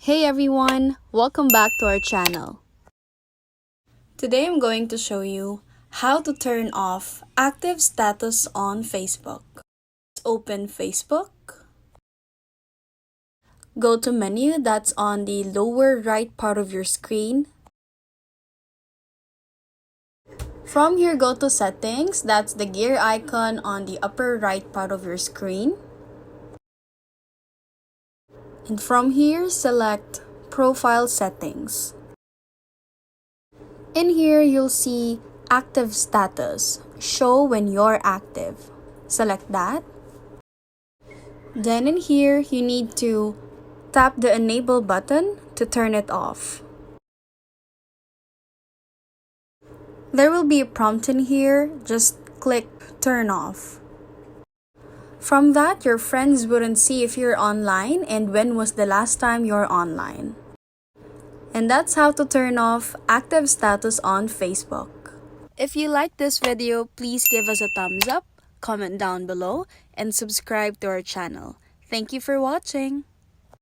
Hey everyone, welcome back to our channel. Today I'm going to show you how to turn off active status on Facebook. Open Facebook. Go to menu that's on the lower right part of your screen. From here, go to settings, that's the gear icon on the upper right part of your screen. And from here, select Profile Settings. In here, you'll see Active Status, show when you're active. Select that. Then in here, you need to tap the Enable button to turn it off. There will be a prompt in here, just click Turn Off. From that, your friends wouldn't see if you're online and when was the last time you're online. And that's how to turn off active status on Facebook. If you like this video, please give us a thumbs up, comment down below, and subscribe to our channel. Thank you for watching.